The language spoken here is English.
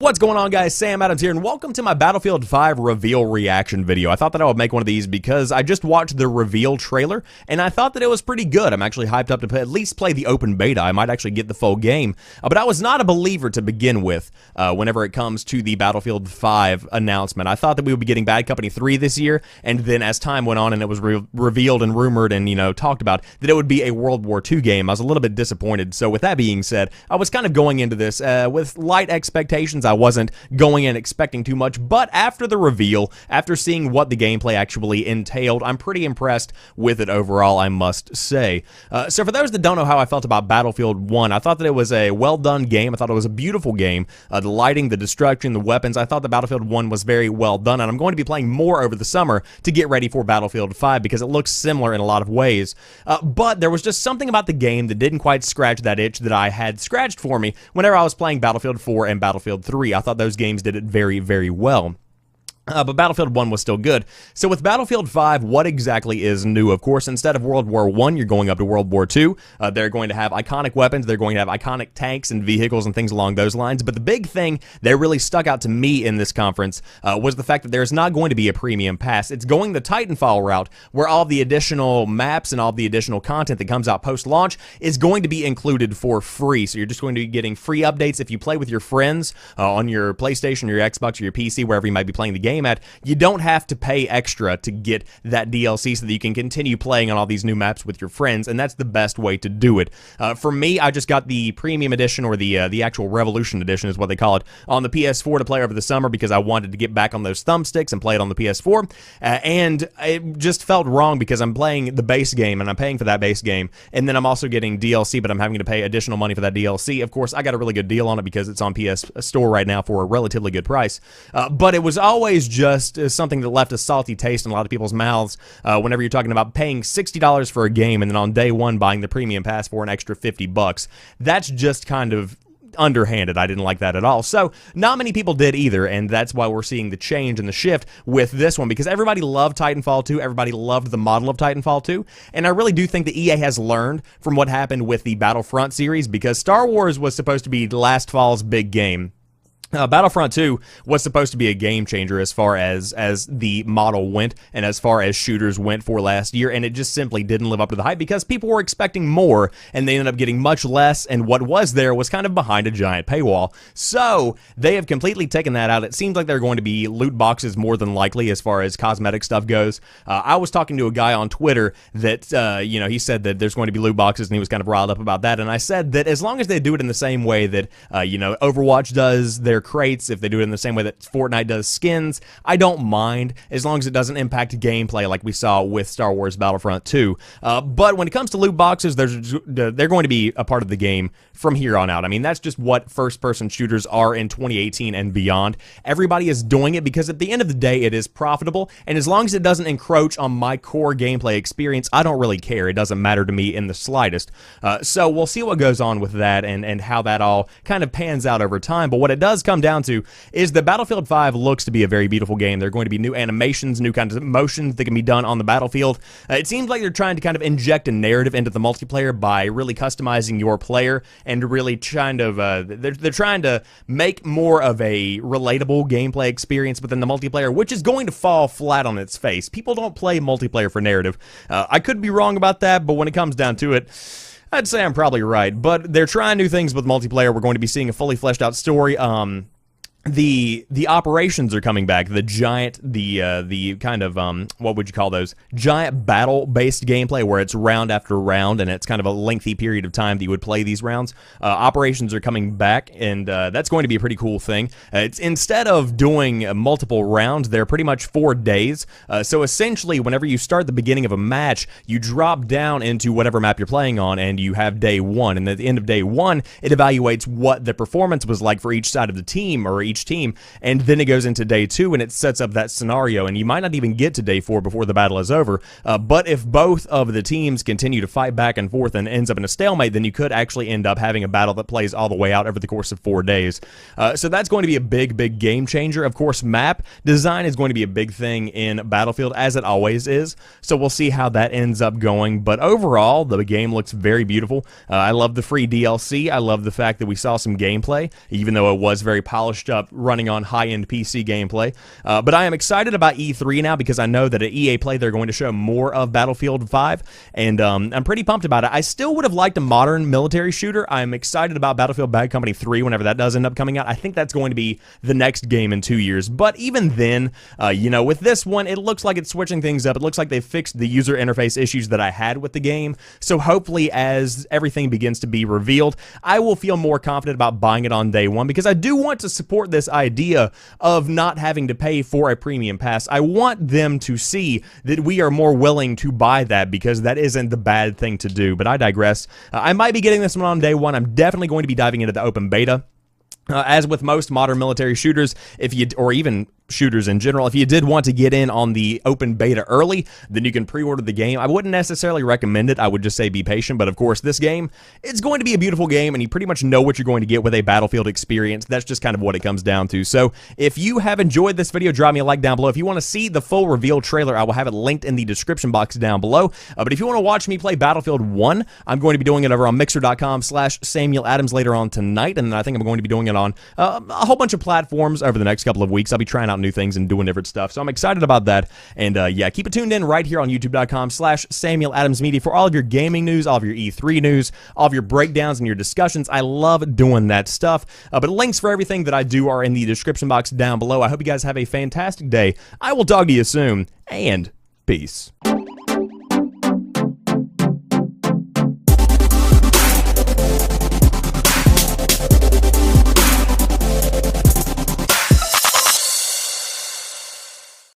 What's going on, guys? Sam Adams here, and welcome to my Battlefield 5 reveal reaction video. I thought that I would make one of these because I just watched the reveal trailer, and I thought that it was pretty good. I'm actually hyped up to at least play the open beta. I might actually get the full game, but I was not a believer to begin with whenever it comes to the Battlefield 5 announcement. I thought that we would be getting Bad Company 3 this year, and then as time went on and it was revealed and rumored and, talked about, that it would be a World War II game, I was a little bit disappointed. So with that being said, I was kind of going into this with light expectations. I wasn't going in expecting too much, but after the reveal, after seeing what the gameplay actually entailed, I'm pretty impressed with it overall, I must say. So for those that don't know how I felt about Battlefield 1, I thought that it was a well-done game. I thought it was a beautiful game. The lighting, the destruction, the weapons, I thought the Battlefield 1 was very well done, and I'm going to be playing more over the summer to get ready for Battlefield 5 because it looks similar in a lot of ways. But there was just something about the game that didn't quite scratch that itch that I had scratched for me whenever I was playing Battlefield 4 and Battlefield 3. I thought those games did it very, very well. But Battlefield 1 was still good. So with Battlefield 5, what exactly is new? Of course, instead of World War I, you're going up to World War II. They're going to have iconic weapons. They're going to have iconic tanks and vehicles and things along those lines. But the big thing that really stuck out to me in this conference was the fact that there's not going to be a premium pass. It's going the Titanfall route, where all the additional maps and all the additional content that comes out post-launch is going to be included for free. So you're just going to be getting free updates if you play with your friends on your PlayStation, your Xbox, or your PC, wherever you might be playing the game at. You don't have to pay extra to get that DLC so that you can continue playing on all these new maps with your friends, and that's the best way to do it. For me, I just got the Premium Edition, or the actual Revolution Edition is what they call it, on the PS4 to play over the summer because I wanted to get back on those thumbsticks and play it on the PS4, and it just felt wrong because I'm playing the base game, and I'm paying for that base game, and then I'm also getting DLC, but I'm having to pay additional money for that DLC. Of course, I got a really good deal on it because it's on PS Store right now for a relatively good price, but it was always just something that left a salty taste in a lot of people's mouths whenever you're talking about paying $60 for a game and then on day one buying the premium pass for an extra $50. That's just kind of underhanded. I didn't like that at all. So not many people did either, and that's why we're seeing the change and the shift with this one, because everybody loved Titanfall 2, everybody loved the model of Titanfall 2, and I really do think that EA has learned from what happened with the Battlefront series, because Star Wars was supposed to be last fall's big game. Battlefront 2 was supposed to be a game changer as far as the model went and as far as shooters went for last year, and it just simply didn't live up to the hype because people were expecting more and they ended up getting much less, and what was there was kind of behind a giant paywall. So they have completely taken that out. It seems like they're going to be loot boxes more than likely as far as cosmetic stuff goes. I was talking to a guy on Twitter that he said that there's going to be loot boxes, and he was kind of riled up about that, and I said that as long as they do it in the same way that Overwatch does their crates, if they do it in the same way that Fortnite does skins, I don't mind, as long as it doesn't impact gameplay like we saw with Star Wars Battlefront 2. But when it comes to loot boxes, they're going to be a part of the game from here on out. I mean, that's just what first-person shooters are in 2018 and beyond. Everybody is doing it because at the end of the day, it is profitable, and as long as it doesn't encroach on my core gameplay experience, I don't really care. It doesn't matter to me in the slightest. So we'll see what goes on with that and how that all kind of pans out over time. But what it does come down to is that Battlefield 5 looks to be a very beautiful game. There are going to be new animations, new kinds of motions that can be done on the battlefield. It seems like they're trying to kind of inject a narrative into the multiplayer by really customizing your player and really trying to they're trying to make more of a relatable gameplay experience within the multiplayer, which is going to fall flat on its face. People don't play multiplayer for narrative. I could be wrong about that, but when it comes down to it, I'd say I'm probably right, but they're trying new things with multiplayer. We're going to be seeing a fully fleshed out story. The operations are coming back. The giant, the kind of, what would you call those? Giant battle-based gameplay where it's round after round, and it's kind of a lengthy period of time that you would play these rounds. Operations are coming back, and that's going to be a pretty cool thing. It's instead of doing multiple rounds, they're pretty much 4 days. So essentially, whenever you start the beginning of a match, you drop down into whatever map you're playing on, and you have day one. And at the end of day one, it evaluates what the performance was like for each side of the team, or each team, and then it goes into day 2 and it sets up that scenario, and you might not even get to day 4 before the battle is over, but if both of the teams continue to fight back and forth and ends up in a stalemate, then you could actually end up having a battle that plays all the way out over the course of 4 days. So that's going to be a big game changer. Of course, map design is going to be a big thing in Battlefield, as it always is, so we'll see how that ends up going, but overall, the game looks very beautiful. I love the free DLC. I love the fact that we saw some gameplay, even though it was very polished up running on high-end PC gameplay. But I am excited about E3 now because I know that at EA Play they're going to show more of Battlefield 5, and I'm pretty pumped about it. I still would have liked a modern military shooter. I'm excited about Battlefield Bad Company 3 whenever that does end up coming out. I think that's going to be the next game in 2 years. But even then, you know, with this one, it looks like it's switching things up. It looks like they've fixed the user interface issues that I had with the game. So hopefully as everything begins to be revealed, I will feel more confident about buying it on day one, because I do want to support this idea of not having to pay for a premium pass. I want them to see that we are more willing to buy that, because that isn't the bad thing to do. But I digress. I might be getting this one on day one. I'm definitely going to be diving into the open beta. As with most modern military shooters, or even shooters in general, if you did want to get in on the open beta early, then you can pre-order the game. I wouldn't necessarily recommend it. I would just say be patient. But of course, this game, it's going to be a beautiful game, and you pretty much know what you're going to get with a Battlefield experience. That's just kind of what it comes down to. So if you have enjoyed this video, drop me a like down below. If you want to see the full reveal trailer, I will have it linked in the description box down below. But if you want to watch me play Battlefield 1, I'm going to be doing it over on Mixer.com/Samuel Adams later on tonight, and I think I'm going to be doing it on a whole bunch of platforms over the next couple of weeks. I'll be trying out new things and doing different stuff, so I'm excited about that. And yeah, keep it tuned in right here on YouTube.com/Samuel Adams Media for all of your gaming news, all of your E3 news, all of your breakdowns and your discussions. I love doing that stuff. But links for everything that I do are in the description box down below. I hope you guys have a fantastic day. I will talk to you soon, and peace.